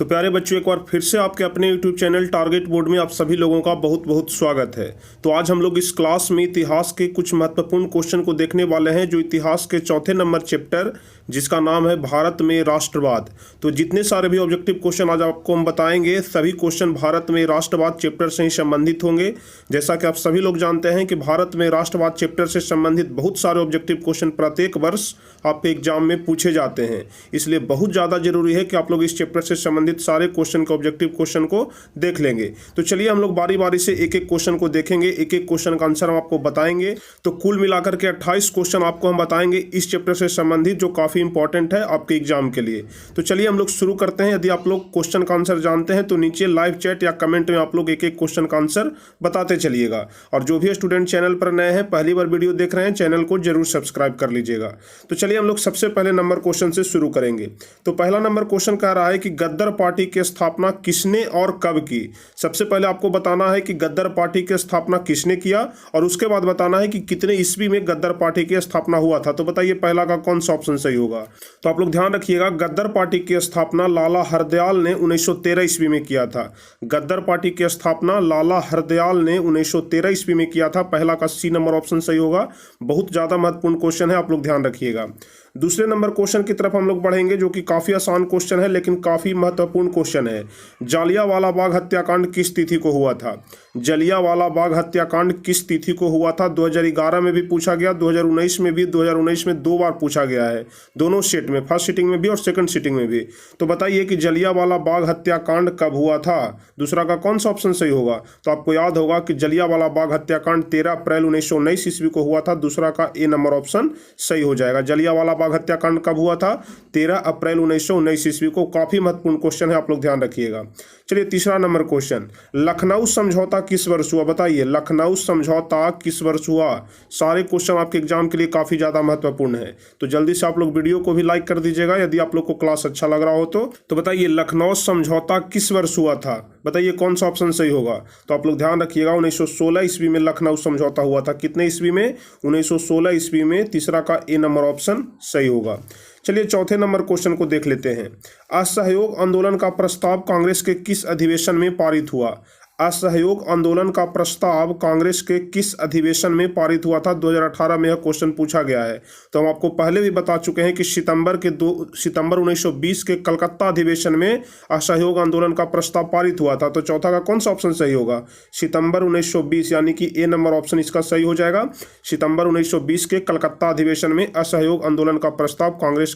तो प्यारे बच्चों, एक बार फिर से आपके अपने YouTube चैनल टारगेट बोर्ड में आप सभी लोगों का बहुत बहुत स्वागत है। तो आज हम लोग इस क्लास में इतिहास के कुछ महत्वपूर्ण क्वेश्चन को देखने वाले हैं, जो इतिहास के चौथे नंबर चैप्टर जिसका नाम है भारत में राष्ट्रवाद। तो जितने सारे भी ऑब्जेक्टिव क्वेश्चन आज आपको हम बताएंगे, सभी क्वेश्चन भारत में राष्ट्रवाद चैप्टर से ही संबंधित होंगे। जैसा कि आप सभी लोग जानते हैं कि भारत में राष्ट्रवाद चैप्टर से संबंधित बहुत सारे ऑब्जेक्टिव क्वेश्चन प्रत्येक वर्ष आपके एग्जाम में पूछे जाते हैं, इसलिए बहुत ज़्यादा जरूरी है कि आप लोग इस चैप्टर से संबंधित सारे क्वेश्चन के ऑब्जेक्टिव क्वेश्चन को देख लेंगे। तो चलिए हम लोग बारी बारी से एक एक क्वेश्चन को देखेंगे, एक एक क्वेश्चन का आंसर हम आपको बताएंगे। तो कुल मिलाकर के 28 क्वेश्चन आपको हम बताएंगे इस चैप्टर से संबंधित, जो काफ़ी इंपॉर्टेंट है आपके एग्जाम के लिए। तो चलिए हम लोग शुरू करते हैं। यदि आप लोग क्वेश्चन का आंसर जानते हैं तो नीचे लाइव चैट या कमेंट में आप लोग एक एक क्वेश्चन का आंसर बताते चलिएगा। और जो भी स्टूडेंट चैनल पर नए हैं, पहली बार वीडियो देख रहे हैं, चैनल को जरूर सब्सक्राइब कर लीजिएगा। तो चलिए हम लोग सबसे पहले नंबर क्वेश्चन से शुरू करेंगे। तो पहला नंबर क्वेश्चन कह रहा है कि गद्दार पार्टी की स्थापना किसने और कब की। सबसे पहले आपको बताना है कि गद्दार पार्टी की स्थापना किसने किया, और उसके बाद बताना है कि कितने ईस्वी में गद्दार पार्टी की स्थापना हुआ था। तो बताइए पहला का कौन सा ऑप्शन सही होगा। तो आप लोग ध्यान रखिएगा, गद्दार पार्टी की स्थापना लाला हरदयाल ने 1913 ईस्वी में किया था। गद्दार पार्टी की स्थापना लाला हरदयाल ने 1913 ईस्वी में किया था। पहला का सी नंबर ऑप्शन सही होगा। बहुत ज्यादा महत्वपूर्ण क्वेश्चन है, आप लोग ध्यान रखिएगा। दूसरे नंबर क्वेश्चन की तरफ हम लोग बढ़ेंगे, जो कि काफी आसान क्वेश्चन है लेकिन काफी महत्वपूर्ण क्वेश्चन है। जलियांवाला बाग हत्याकांड किस तिथि को हुआ था। जलियांवाला बाग हत्याकांड किस तिथि को हुआ था। 2011 में भी पूछा गया, 2019 में भी। 2019 में 2 बार पूछा गया है, दोनों सेट में, फर्स्ट सीटिंग में भी और सेकंड सीटिंग में भी। तो बताइए कि जलियांवाला बाग हत्याकांड कब हुआ था। दूसरा का कौन सा ऑप्शन सही होगा। तो आपको याद होगा कि जलियांवाला बाग हत्याकांड 13 अप्रैल 1919 ईस्वी को हुआ था। दूसरा का ए नंबर ऑप्शन सही हो जाएगा। जलियांवाला बाग हत्याकांड कब हुआ था। 13 अप्रैल 1919 ईस्वी को। काफी महत्वपूर्ण क्वेश्चन है, आप लोग ध्यान रखिएगा। चलिए तीसरा नंबर क्वेश्चन, लखनऊ समझौता किस वर्ष हुआ। बताइए लखनऊ समझौता किस वर्ष हुआ। सारे क्वेश्चन आपके एग्जाम के लिए काफी ज्यादा महत्वपूर्ण है, तो जल्दी से आप लोग वीडियो को भी लाइक कर दीजिएगा यदि आप लोग को क्लास अच्छा लग रहा हो तो बताइए लखनऊ समझौता किस वर्ष हुआ था। बताइए कौन सा ऑप्शन सही होगा। तो आप लोग ध्यान रखिएगा, 1916 ईस्वी में लखनऊ समझौता हुआ था। कितने ईस्वी में। 1916 ईस्वी में। तीसरा का ए नंबर ऑप्शन सही होगा। चलिए चौथे नंबर क्वेश्चन को देख लेते हैं। असहयोग आंदोलन का प्रस्ताव कांग्रेस के किस अधिवेशन में पारित हुआ। असहयोग आंदोलन का प्रस्ताव कांग्रेस के किस अधिवेशन में पारित हुआ था। 2018 में यह क्वेश्चन पूछा गया है। तो हम आपको पहले भी बता चुके हैं कि सितंबर 1920 के कलकत्ता अधिवेशन में असहयोग आंदोलन का प्रस्ताव पारित हुआ था। तो चौथा का कौन सा ऑप्शन सही होगा। सितंबर 1920, यानी कि ए नंबर ऑप्शन इसका सही हो जाएगा। सितंबर 1920 के कलकत्ता अधिवेशन में असहयोग आंदोलन का प्रस्ताव कांग्रेस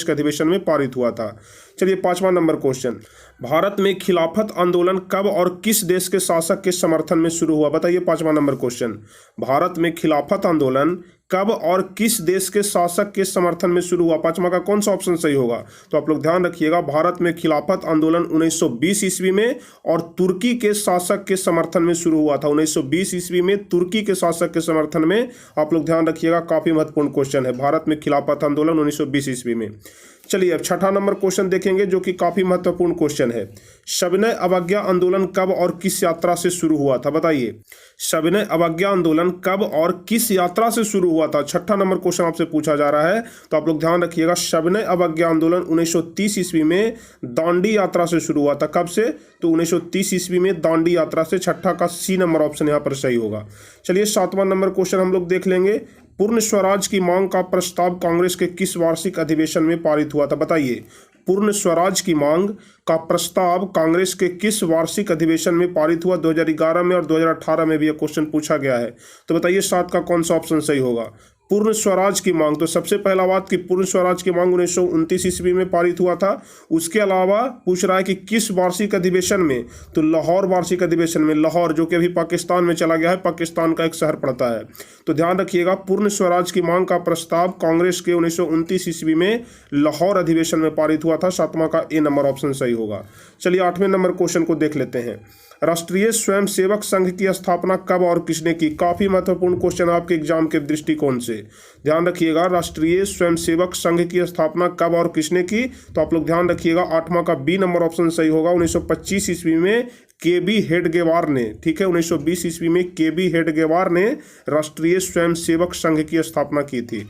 के अधिवेशन में पारित हुआ था। चलिए पांचवा नंबर क्वेश्चन, भारत में खिलाफत आंदोलन कब और किस देश के शासक के समर्थन में शुरू हुआ। बताइए पांचवा नंबर क्वेश्चन, भारत में खिलाफत आंदोलन कब और किस देश के शासक के समर्थन में शुरू हुआ। पांचवा का कौन सा ऑप्शन सही होगा। तो आप लोग ध्यान रखिएगा, भारत में खिलाफत आंदोलन 1920 ईस्वी में और तुर्की के शासक के समर्थन में शुरू हुआ था। 1920 ईस्वी में तुर्की के शासक के समर्थन में। आप लोग ध्यान रखिएगा, काफी महत्वपूर्ण क्वेश्चन है, भारत में खिलाफत आंदोलन 1920 ईस्वी में। चलिए अब छठा नंबर क्वेश्चन देखेंगे, जो कि काफी महत्वपूर्ण क्वेश्चन है। सविनय अवज्ञा आंदोलन कब और किस यात्रा से शुरू हुआ था। बताइए सविनय अवज्ञा आंदोलन कब और किस यात्रा से शुरू हुआ था। छठा नंबर क्वेश्चन आपसे पूछा जा रहा है, तो आप लोग ध्यान रखिएगा, सविनय अवज्ञा आंदोलन 1930 ईस्वी में दांडी यात्रा से शुरू हुआ था। कब से। तो 1930 ईस्वी में दांडी यात्रा से। छठा का सी नंबर ऑप्शन यहाँ पर सही होगा। चलिए सातवां नंबर क्वेश्चन हम लोग देख लेंगे। पूर्ण स्वराज की मांग का प्रस्ताव कांग्रेस के किस वार्षिक अधिवेशन में पारित हुआ था। बताइए पूर्ण स्वराज की मांग का प्रस्ताव कांग्रेस के किस वार्षिक अधिवेशन में पारित हुआ। 2011 में और 2018 में भी यह क्वेश्चन पूछा गया है। तो बताइए 7 का कौन सा ऑप्शन सही होगा। पूर्ण स्वराज की मांग, तो सबसे पहला बात कि पूर्ण स्वराज की मांग 1929 ईस्वी में पारित हुआ था। उसके अलावा पूछ रहा है कि किस वार्षिक अधिवेशन में। तो लाहौर वार्षिक अधिवेशन में। लाहौर जो कि अभी पाकिस्तान में चला गया है, पाकिस्तान का एक शहर पड़ता है। तो ध्यान रखिएगा, पूर्ण स्वराज की मांग का प्रस्ताव कांग्रेस के 1929 ईस्वी में लाहौर अधिवेशन में पारित हुआ था। 7वां का ए नंबर ऑप्शन सही होगा। चलिए 8वें नंबर क्वेश्चन को देख लेते हैं। राष्ट्रीय स्वयंसेवक संघ की स्थापना कब और किसने की। काफी महत्वपूर्ण क्वेश्चन आपके एग्जाम के दृष्टिकोण से। ध्यान रखिएगा, राष्ट्रीय स्वयंसेवक संघ की स्थापना कब और किसने की। तो आप लोग ध्यान रखिएगा, 8वां का बी नंबर ऑप्शन सही होगा। 1925 ईस्वी में के.बी. हेडगेवार ने। ठीक है, 1920 ईस्वी में के.बी. हेडगेवार ने राष्ट्रीय स्वयंसेवक संघ की स्थापना की थी।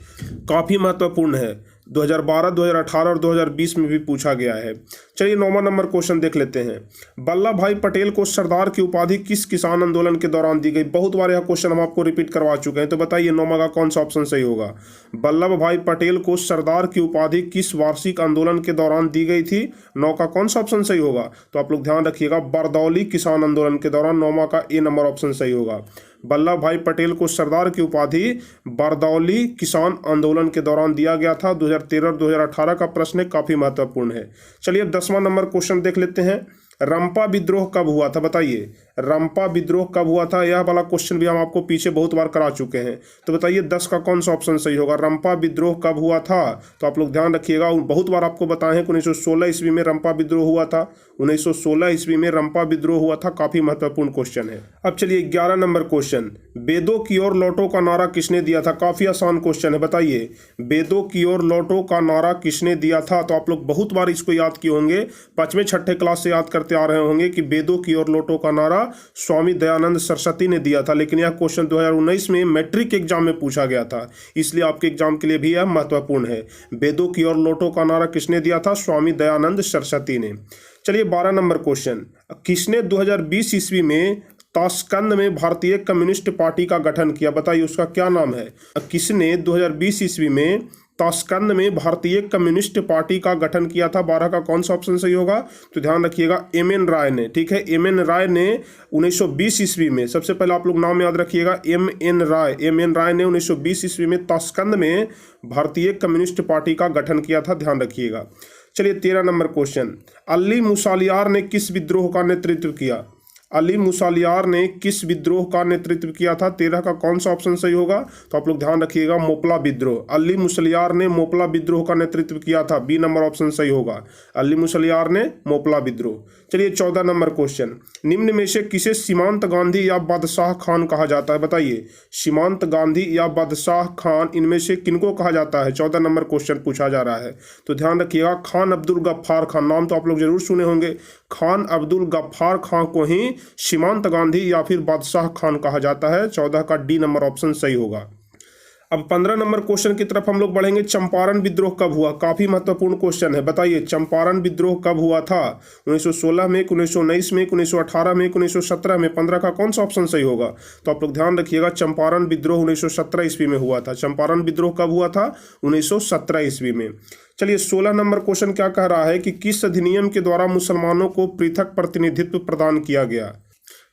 काफी महत्वपूर्ण है। 2012, 2018 और 2020 में भी पूछा गया है। चलिए 9वां नंबर क्वेश्चन देख लेते हैं। वल्लभ भाई पटेल को सरदार की उपाधि किस किसान आंदोलन के दौरान दी गई? बहुत बार यह क्वेश्चन हम आपको रिपीट करवा चुके हैं, तो बताइए 9वां का कौन सा ऑप्शन सही होगा। वल्लभ भाई पटेल को सरदार की उपाधि किस वार्षिक आंदोलन के दौरान दी गई थी? 9 का कौन सा ऑप्शन सही होगा? तो आप लोग ध्यान रखिएगा, बरदौली किसान आंदोलन के दौरान। 9वां का ए नंबर ऑप्शन सही होगा। वल्लभ भाई पटेल को सरदार की उपाधि बरदौली किसान आंदोलन के दौरान दिया गया था। 2013 और 2018 का प्रश्न काफी महत्वपूर्ण है। चलिए अब 10वां नंबर क्वेश्चन देख लेते हैं। रंपा विद्रोह कब हुआ था? बताइए रंपा विद्रोह कब हुआ था? यह वाला क्वेश्चन भी हम आपको पीछे बहुत बार करा चुके हैं, तो बताइए 10 का कौन सा ऑप्शन सही होगा। रंपा विद्रोह कब हुआ था? तो आप लोग ध्यान रखिएगा, बहुत बार आपको बताए हैं कि 1916 ईस्वी में रंपा विद्रोह हुआ था। 1916 ईस्वी में रंपा विद्रोह हुआ था। काफी महत्वपूर्ण क्वेश्चन है। अब चलिए 11 नंबर क्वेश्चन। वेदों की ओर लौटो का नारा किसने दिया था? काफी आसान क्वेश्चन है। बताइए वेदों की ओर लौटो का नारा किसने दिया था? तो आप लोग बहुत बार इसको याद किए होंगे, 5वें 6ठे क्लास से याद करते आ रहे होंगे कि वेदों की ओर लौटो का नारा स्वामी दयानंद सरस्वती ने दिया था। लेकिन यह क्वेश्चन 2019 में मैट्रिक एग्जाम में पूछा गया था, इसलिए आपके एग्जाम के लिए भी यह महत्वपूर्ण है। वेदों की ओर लौटो का नारा किसने दिया था? स्वामी दयानंद सरस्वती ने। चलिए 12 नंबर क्वेश्चन। किसने 2020 ईस्वी में ताशकंद में भारतीय कम्युनिस्ट पार्टी का गठन किया? बताइए उसका क्या नाम है? किसने 2020 ईस्वी में ताशकंद में भारतीय कम्युनिस्ट पार्टी का गठन किया था? 12 का कौन सा ऑप्शन सही होगा? तो ध्यान रखिएगा, एम.एन. राय ने। ठीक है, एम.एन. राय ने 1920 ईस्वी में, सबसे पहले आप लोग नाम याद रखिएगा, एम.एन. राय। एम.एन. राय ने 1920 ईस्वी में ताशकंद में भारतीय कम्युनिस्ट पार्टी का गठन किया था। ध्यान रखिएगा। चलिए 13 नंबर क्वेश्चन। अली मुसालियार ने किस विद्रोह का नेतृत्व किया? अली मुसालियार ने किस विद्रोह का नेतृत्व किया था? 13 का कौन सा ऑप्शन सही होगा? तो आप लोग ध्यान रखिएगा, मोपला विद्रोह। अली मुसलियार ने मोपला विद्रोह का नेतृत्व किया था। बी नंबर ऑप्शन सही होगा, अली मुसलियार ने मोपला विद्रोह। चलिए 14 नंबर क्वेश्चन। निम्न में से किसे सीमांत गांधी या बादशाह खान कहा जाता है? बताइए सीमांत गांधी या बादशाह खान, इनमें से किनको कहा जाता है? 14 नंबर क्वेश्चन पूछा जा रहा है, तो ध्यान रखिएगा, खान अब्दुल गफ्फार खान। नाम तो आप लोग जरूर सुने होंगे। खान अब्दुल गफ्फार खान को ही सीमांत गांधी या फिर बादशाह खान कहा जाता है। 14 का डी नंबर ऑप्शन सही होगा। अब 15 नंबर क्वेश्चन की तरफ हम लोग बढ़ेंगे। चंपारण विद्रोह कब हुआ? काफी महत्वपूर्ण क्वेश्चन है। बताइए चंपारण विद्रोह कब हुआ था? 1916 में, 1919 में, 1918 में, 1917 में। 15 का कौन सा ऑप्शन सही होगा? तो आप लोग ध्यान रखिएगा, चंपारण विद्रोह 1917 ईस्वी में हुआ था। चंपारण विद्रोह कब हुआ था? 1917 ईस्वी में। चलिए 16 नंबर क्वेश्चन क्या कह रहा है कि किस अधिनियम के द्वारा मुसलमानों को पृथक प्रतिनिधित्व प्रदान किया गया?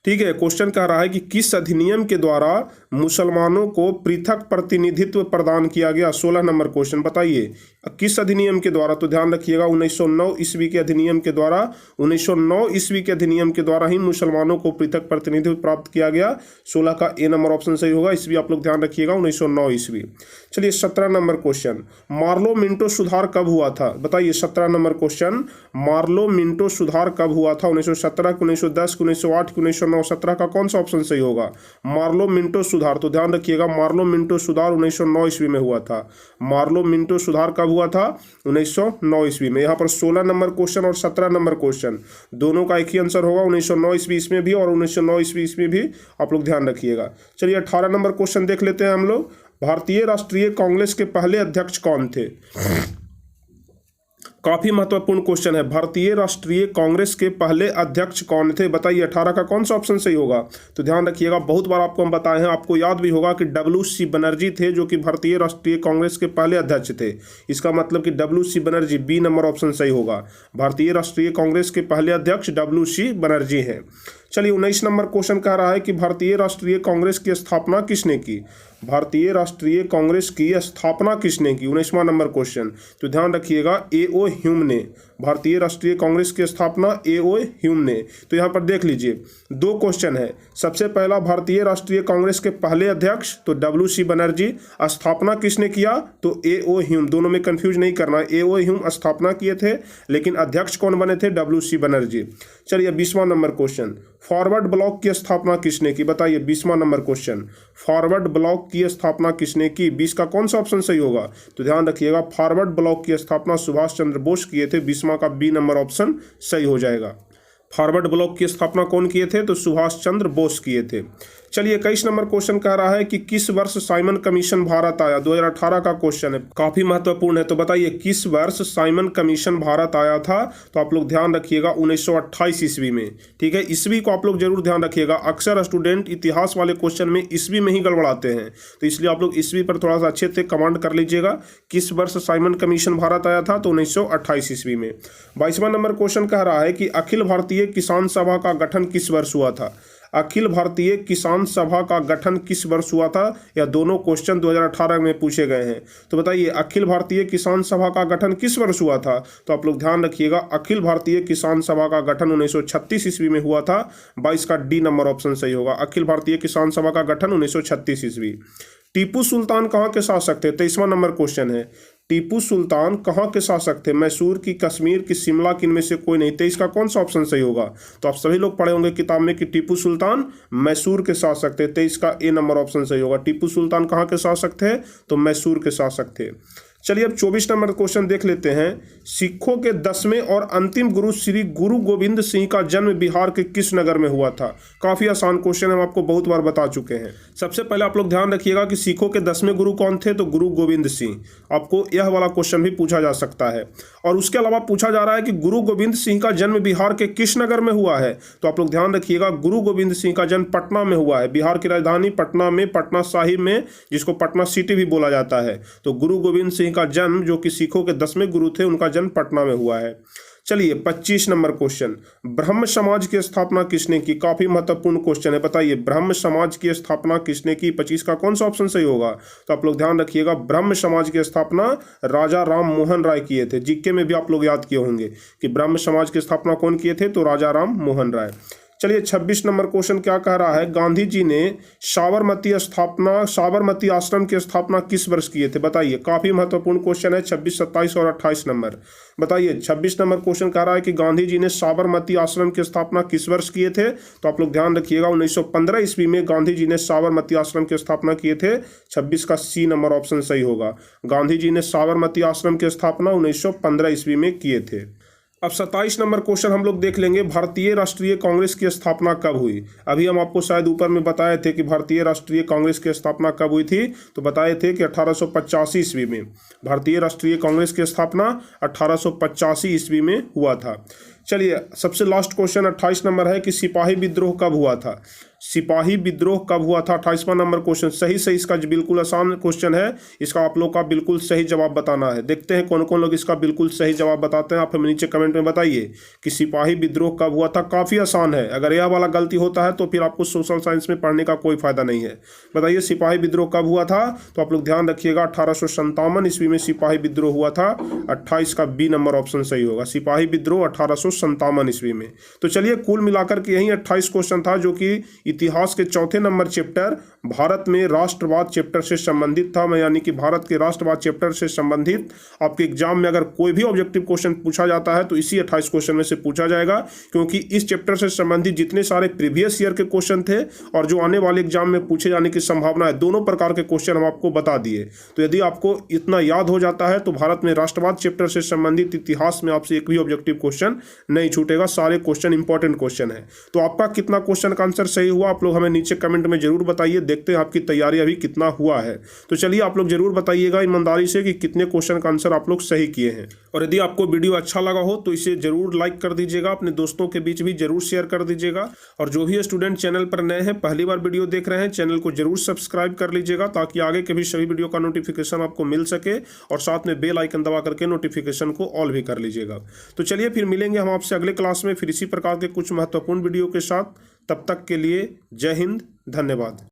ठीक है, क्वेश्चन कह रहा है कि किस अधिनियम के द्वारा मुसलमानों को पृथक प्रतिनिधित्व प्रदान किया गया। 16 नंबर क्वेश्चन, बताइए किस अधिनियम के द्वारा? तो ध्यान रखिएगा 1909 ईस्वी के अधिनियम के द्वारा। 1909 ईस्वी के अधिनियम के द्वारा ही मुसलमानों को पृथक प्रतिनिधित्व प्राप्त किया गया। 16 का ए नंबर ऑप्शन सही होगा, ईस्वी आप लोग ध्यान रखिएगा 1909 ईस्वी। चलिए 17 नंबर क्वेश्चन। मार्लो मिंटो सुधार कब हुआ था? बताइए 17 नंबर क्वेश्चन। मार्लो मिंटो सुधार कब हुआ था? 1917, 1910, 1908, 1909। 17 का कौन सा ऑप्शन सही होगा? मार्लो मिंटो सुधार, तो ध्यान रखिएगा, मार्लो मिंटो सुधार 1909 ईस्वी में हुआ था। मार्लो मिंटो सुधार कब हुआ था? 1909 ईस्वी में। यहाँ पर 16 नंबर क्वेश्चन और 17 नंबर क्वेश्चन दोनों का एक ही आंसर होगा, 1909 ईस्वी इसमें भी और 1909 ईस्वी इसमें भी, आप लोग ध्यान रखिएगा। चलिए 18 नंबर क्वेश्चन देख लेते हैं हम लोग। भारतीय राष्ट्रीय कांग्रेस के पहले अध्यक्ष कौन थे? काफी महत्वपूर्ण क्वेश्चन है। भारतीय राष्ट्रीय कांग्रेस के पहले अध्यक्ष कौन थे? बताइए 18 का कौन सा ऑप्शन सही होगा? तो ध्यान रखिएगा, बहुत बार आपको हम बताए हैं, आपको याद भी होगा कि WC बनर्जी थे जो कि भारतीय राष्ट्रीय कांग्रेस के पहले अध्यक्ष थे। इसका मतलब कि WC Banerjee, B number option सही होगा। भारतीय राष्ट्रीय कांग्रेस के पहले अध्यक्ष WC बनर्जी हैं। चलिए 19 नंबर क्वेश्चन कह रहा है कि भारतीय राष्ट्रीय कांग्रेस की स्थापना किसने की? भारतीय राष्ट्रीय कांग्रेस की स्थापना किसने की? 19वां नंबर क्वेश्चन, तो ध्यान रखिएगा, A.O. ह्यूम ने। भारतीय राष्ट्रीय कांग्रेस की स्थापना A.O. ह्यूम ने। तो यहाँ पर देख लीजिए, दो क्वेश्चन है। सबसे पहला, भारतीय राष्ट्रीय कांग्रेस के पहले अध्यक्ष तो WC बनर्जी, स्थापना किसने किया? तो A.O. ह्यूम। दोनों में कंफ्यूज नहीं करना, A.O. ह्यूम स्थापना किए थे, लेकिन अध्यक्ष कौन बने थे? WC बनर्जी। चलिए 20वां नंबर क्वेश्चन। फॉरवर्ड ब्लॉक की स्थापना किसने की? बताइए 20वां नंबर क्वेश्चन। फॉरवर्ड ब्लॉक की स्थापना किसने की? 20 का कौन सा ऑप्शन सही होगा? तो ध्यान रखिएगा, फॉरवर्ड ब्लॉक की स्थापना सुभाष चंद्र बोस किए थे। 20वां का बी नंबर ऑप्शन सही हो जाएगा। फॉरवर्ड ब्लॉक की स्थापना कौन किए थे? तो सुभाष चंद्र बोस किए थे। चलिए 21 नंबर क्वेश्चन कह रहा है कि किस वर्ष साइमन कमीशन भारत आया। 2018 का क्वेश्चन है, काफी महत्वपूर्ण है। तो बताइए किस वर्ष साइमन कमीशन भारत आया था। तो आप लोग ध्यान रखिएगा 1928 ईस्वी में। ठीक है, ईस्वी को आप लोग जरूर ध्यान रखिएगा। अक्सर स्टूडेंट इतिहास वाले क्वेश्चन में ईस्वी में ही गड़बड़ाते हैं, तो इसलिए आप लोग ईस्वी पर थोड़ा सा अच्छे से कमांड कर लीजिएगा। किस वर्ष साइमन कमीशन भारत आया था, तो 1928 ईस्वी में। 22वां नंबर क्वेश्चन कह रहा है कि अखिल भारतीय किसान सभा का गठन किस वर्ष हुआ था। अखिल भारतीय किसान सभा का गठन किस वर्ष हुआ था। या दोनों क्वेश्चन 2018 में पूछे गए हैं। तो बताइए अखिल भारतीय किसान सभा का गठन किस वर्ष हुआ था। तो आप लोग ध्यान रखिएगा, अखिल भारतीय किसान सभा का गठन 1936 ईस्वी में हुआ था। 22 का डी नंबर ऑप्शन सही होगा। अखिल भारतीय किसान सभा का गठन 1936 ईस्वी। टीपू सुल्तान कहाँ के शासक थे। 23वां नंबर क्वेश्चन है, टीपू सुल्तान कहाँ के शासक थे। मैसूर की, कश्मीर की, शिमला की, इनमें से कोई नहीं। 23 का कौन सा ऑप्शन सही होगा। तो आप सभी लोग पढ़े होंगे किताब में कि टीपू सुल्तान मैसूर के शासक थे। 23 का ए नंबर ऑप्शन सही होगा। टीपू सुल्तान कहाँ के शासक थे, तो मैसूर के शासक थे। चलिए अब 24 नंबर क्वेश्चन देख लेते हैं। सिखों के 10वें और अंतिम गुरु श्री गुरु गोविंद सिंह का जन्म बिहार के किस नगर में हुआ था। काफी आसान क्वेश्चन है, हम आपको बहुत बार बता चुके हैं। सबसे पहले आप लोग ध्यान रखिएगा कि सिखों के 10वें गुरु कौन थे, तो गुरु गोविंद सिंह। आपको यह वाला क्वेश्चन भी पूछा जा सकता है। और उसके अलावा पूछा जा रहा है कि गुरु गोविंद सिंह का जन्म बिहार के किस नगर में हुआ है। तो आप लोग ध्यान रखिएगा, गुरु गोविंद सिंह का जन्म पटना में हुआ है। बिहार की राजधानी पटना में, पटना साहिब में, जिसको पटना सिटी भी बोला जाता है। तो गुरु गोविंद सिंह का जन्म, जो कि सिखों के 10वें गुरु थे, उनका जन्म पटना में हुआ है। चलिए 25 नंबर क्वेश्चन, ब्रह्म समाज की स्थापना किसने की। काफी महत्वपूर्ण क्वेश्चन है। बताइए ब्रह्म समाज की स्थापना किसने की। 25 का कौन सा ऑप्शन सही होगा। तो आप लोग ध्यान रखिएगा, ब्रह्म समाज की स्थापना राजा राम मोहन राय किए थे। जीके में भी आप लोग याद किए होंगे कि ब्रह्म समाज की स्थापना कौन किए थे, तो राजा राम मोहन राय। चलिए 26 नंबर क्वेश्चन क्या कह रहा है, गांधी जी ने साबरमती आश्रम की स्थापना किस वर्ष किए थे। बताइए, काफी महत्वपूर्ण क्वेश्चन है। 26, 27 और 28 नंबर। बताइए 26 नंबर क्वेश्चन कह रहा है कि गांधी जी ने साबरमती आश्रम की स्थापना किस वर्ष किए थे। तो आप लोग ध्यान रखिएगा 1915 ईस्वी में गांधी जी ने साबरमती आश्रम की स्थापना किए थे। 26 का सी नंबर ऑप्शन सही होगा। गांधी जी ने साबरमती आश्रम की स्थापना 1915 ईस्वी में किए थे। अब 27 नंबर क्वेश्चन हम लोग देख लेंगे, भारतीय राष्ट्रीय कांग्रेस की स्थापना कब हुई। अभी हम आपको शायद ऊपर में बताए थे कि भारतीय राष्ट्रीय कांग्रेस की स्थापना कब हुई थी। तो बताए थे कि 1885 ईस्वी में भारतीय राष्ट्रीय कांग्रेस की स्थापना 1885 ईस्वी में हुआ था। चलिए सबसे लास्ट क्वेश्चन 28 नंबर है कि सिपाही विद्रोह कब हुआ था। सिपाही विद्रोह कब हुआ था। 28वां नंबर क्वेश्चन सही इसका बिल्कुल आसान क्वेश्चन है। इसका आप लोग का बिल्कुल सही जवाब बताना है। देखते हैं कौन कौन लोग इसका बिल्कुल सही जवाब बताते हैं। आप हमें नीचे कमेंट में बताइए कि सिपाही विद्रोह कब हुआ था। काफ़ी आसान है। अगर यह वाला गलती होता है तो फिर आपको सोशल साइंस में पढ़ने का कोई फायदा नहीं है। बताइए सिपाही विद्रोह कब हुआ था। तो आप लोग ध्यान रखिएगा 1857 ईस्वी में सिपाही विद्रोह हुआ था। 28 का बी नंबर ऑप्शन सही होगा। सिपाही विद्रोह 1857 ईस्वी में। तो चलिए कुल मिलाकर के यही 28 क्वेश्चन था, जो कि इतिहास के चौथे नंबर चैप्टर भारत में राष्ट्रवाद चैप्टर से संबंधित था। मैं यानी कि भारत के राष्ट्रवाद चैप्टर से संबंधित आपके एग्जाम में अगर कोई भी ऑब्जेक्टिव क्वेश्चन पूछा जाता है तो इसी 28 क्वेश्चन में से पूछा जाएगा, क्योंकि इस चैप्टर से संबंधित जितने सारे प्रीवियस ईयर के क्वेश्चन थे और जो आने वाले एग्जाम में पूछे जाने की संभावना है, दोनों प्रकार के क्वेश्चन हम आपको बता दिए। तो यदि आपको इतना याद हो जाता है तो भारत में राष्ट्रवाद चैप्टर से संबंधित इतिहास में आपसे एक भी ऑब्जेक्टिव क्वेश्चन नहीं छूटेगा। सारे क्वेश्चन इंपॉर्टेंट क्वेश्चन है। तो आपका कितना क्वेश्चन का आंसर सही हुआ आप लोग हमें नीचे कमेंट में जरूर बताइए। देखते हैं आपकी तैयारी अभी कितना हुआ है। तो चलिए आप लोग जरूर बताइएगा ईमानदारी से कि कितने क्वेश्चन का आंसर आप लोग सही किए हैं। और यदि आपको वीडियो अच्छा लगा हो तो इसे जरूर लाइक कर दीजिएगा, अपने दोस्तों के बीच भी जरूर शेयर कर दीजिएगा। और जो भी स्टूडेंट चैनल पर नए हैं, पहली बार वीडियो देख रहे हैं, चैनल को जरूर सब्सक्राइब कर लीजिएगा ताकि आगे के भी सभी वीडियो का नोटिफिकेशन आपको मिल सके। और साथ में बेल आइकन दबा करके नोटिफिकेशन को ऑल भी कर लीजिएगा। तो चलिए फिर मिलेंगे हम आपसे अगले क्लास में फिर इसी प्रकार के कुछ महत्वपूर्ण वीडियो के साथ। तब तक के लिए जय हिंद, धन्यवाद।